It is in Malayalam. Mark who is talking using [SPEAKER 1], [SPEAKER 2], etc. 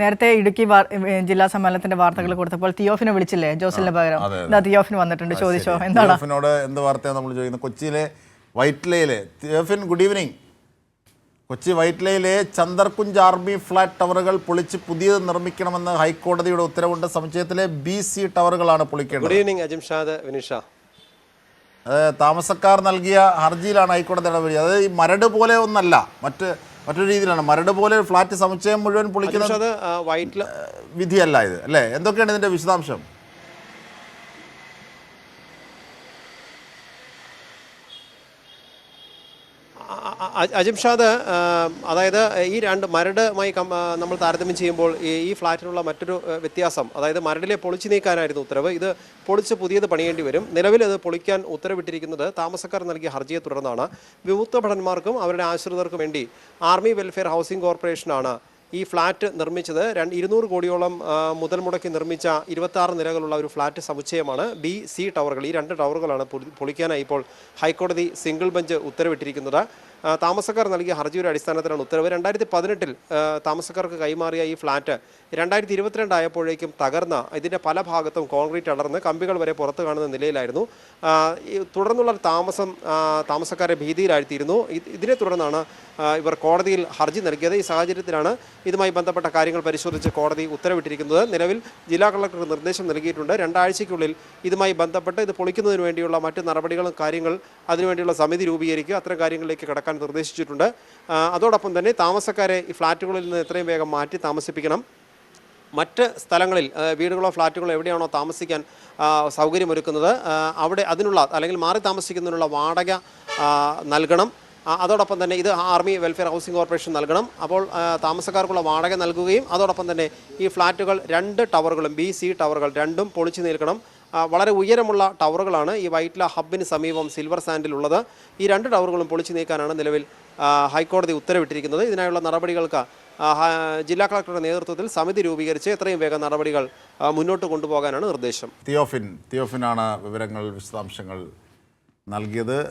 [SPEAKER 1] നേരത്തെ ഇടുക്കി ജില്ലാ സമ്മേളനത്തിന്റെ വാർത്തകൾ കൊടുത്തപ്പോൾ തിയോഫിനെ വിളിച്ചില്ലേ ജോസലിന് പകരം? തിയോഫിന് വന്നിട്ടുണ്ട്, ചോദിച്ചോ എന്താണ്?
[SPEAKER 2] തിയോഫിനോട് എന്ത് വാർത്തയാണ് നമ്മൾ ചോദിക്കുന്നത്? കൊച്ചിയിലെ വൈറ്റ്ലയിലെ തിയോഫിൻ, ഗുഡ് ഈവനിങ്. കൊച്ചി വൈറ്റ്ലയിലെ ചന്ദർകുഞ്ച് ആർമി ഫ്ലാറ്റ് ടവറുകൾ പൊളിച്ച് പുതിയത് നിർമ്മിക്കണമെന്ന് ഹൈക്കോടതിയുടെ ഉത്തരവുണ്ട്. സമുച്ചയത്തിലെ BC ടവറുകളാണ് പൊളിക്കേണ്ടത്.
[SPEAKER 3] Good evening Ajimshad, Vinisha.
[SPEAKER 2] താമസക്കാർ നൽകിയ ഹർജിയിലാണ് ഹൈക്കോടതി നടപടി. അതായത് ഈ മരട് പോലെ ഒന്നല്ല, മറ്റൊരു രീതിയിലാണ്. മരട് പോലെ ഫ്ലാറ്റ് സമുച്ചയം മുഴുവൻ പൊളിക്കുന്നത് വിധിയല്ല ഇത്, അല്ലേ? എന്തൊക്കെയാണ് ഇതിന്റെ വിശദാംശം?
[SPEAKER 3] അജിംഷാദ്, അതായത് ഈ രണ്ട് മരടുമായി നമ്മൾ താരതമ്യം ചെയ്യുമ്പോൾ ഈ ഫ്ലാറ്റിനുള്ള മറ്റൊരു വ്യത്യാസം, അതായത് മരടിലെ പൊളിച്ചു നീക്കാനായിരുന്നു ഉത്തരവ്. ഇത് പൊളിച്ച് പുതിയത് പണിയേണ്ടി വരും. നിലവിൽ അത് പൊളിക്കാൻ ഉത്തരവിട്ടിരിക്കുന്നത് താമസക്കാർ നൽകിയ ഹർജിയെ തുടർന്നാണ്. വിമുക്ത ഭടന്മാർക്കും അവരുടെ ആശ്രിതർക്കും വേണ്ടി ആർമി വെൽഫെയർ ഹൗസിംഗ് കോർപ്പറേഷനാണ് ഈ ഫ്ലാറ്റ് നിർമ്മിച്ചത്. 200 കോടിയോളം മുതൽ മുടക്കി നിർമ്മിച്ച 26 നിലകളുള്ള ഒരു ഫ്ലാറ്റ് സമുച്ചയമാണ് BC ടവറുകൾ. ഈ 2 ടവറുകളാണ് പൊളിക്കാനായി ഇപ്പോൾ ഹൈക്കോടതി സിംഗിൾ ബെഞ്ച് ഉത്തരവിട്ടിരിക്കുന്നത്. താമസക്കാർ നൽകിയ ഹർജിയുടെ അടിസ്ഥാനത്തിലാണ് ഉത്തരവ്. 2018 താമസക്കാർക്ക് കൈമാറിയ ഈ ഫ്ലാറ്റ് 2022 ആയപ്പോഴേക്കും തകർന്ന ഇതിൻ്റെ പല ഭാഗത്തും കോൺക്രീറ്റ് അടർന്ന് കമ്പികൾ വരെ പുറത്തു കാണുന്ന നിലയിലായിരുന്നു. തുടർന്നുള്ള താമസക്കാരെ ഭീതിയിലാഴ്ത്തിയിരുന്നു. ഇതിനെ തുടർന്നാണ് ഇവർ കോടതിയിൽ ഹർജി നൽകിയത്. ഈ സാഹചര്യത്തിലാണ് ഇതുമായി ബന്ധപ്പെട്ട കാര്യങ്ങൾ പരിശോധിച്ച് കോടതി ഉത്തരവിട്ടിരിക്കുന്നത്. നിലവിൽ ജില്ലാ കളക്ടർക്ക് നിർദ്ദേശം നൽകിയിട്ടുണ്ട്. 2 ആഴ്ചയ്ക്കുള്ളിൽ ഇതുമായി ബന്ധപ്പെട്ട് ഇത് പൊളിക്കുന്നതിന് വേണ്ടിയുള്ള മറ്റ് നടപടികളും കാര്യങ്ങൾ അതിനുവേണ്ടിയുള്ള സമിതി രൂപീകരിക്കുക, അത്തരം കാര്യങ്ങളിലേക്ക് കടക്കാൻ നിർദ്ദേശിച്ചിട്ടുണ്ട്. അതോടൊപ്പം തന്നെ താമസക്കാരെ ഈ ഫ്ലാറ്റുകളിൽ നിന്ന് എത്രയും വേഗം മാറ്റി താമസിപ്പിക്കണം. മറ്റ് സ്ഥലങ്ങളിൽ വീടുകളോ ഫ്ലാറ്റുകളോ എവിടെയാണോ താമസിക്കാൻ സൗകര്യമൊരുക്കുന്നത് അവിടെ അതിനുള്ള അല്ലെങ്കിൽ മാറി താമസിക്കുന്നതിനുള്ള വാടക നൽകണം. അതോടൊപ്പം തന്നെ ഇത് ആർമി വെൽഫെയർ ഹൗസിംഗ് കോർപ്പറേഷൻ നൽകണം. അപ്പോൾ താമസക്കാർക്കുള്ള വാടക നൽകുകയും അതോടൊപ്പം തന്നെ ഈ ഫ്ലാറ്റുകൾ 2 ടവറുകളും BC ടവറുകൾ 2ഉം പൊളിച്ചു നീക്കണം. വളരെ ഉയരമുള്ള ടവറുകളാണ് ഈ വൈറ്റ്ല ഹബ്ബിന് സമീപം സിൽവർ സാൻഡിലുള്ളത്. ഈ 2 ടവറുകളും പൊളിച്ചു നീക്കാനാണ് നിലവിൽ ഹൈക്കോടതി ഉത്തരവിട്ടിരിക്കുന്നത്. ഇതിനായുള്ള നടപടികൾക്ക് ജില്ലാ കളക്ടറുടെ നേതൃത്വത്തിൽ സമിതി രൂപീകരിച്ച് എത്രയും വേഗം നടപടികൾ മുന്നോട്ട് കൊണ്ടുപോകാനാണ് നിർദ്ദേശം.
[SPEAKER 2] തിയോഫിനാണ് വിവരങ്ങൾ, വിശദാംശങ്ങൾ നൽകിയത്.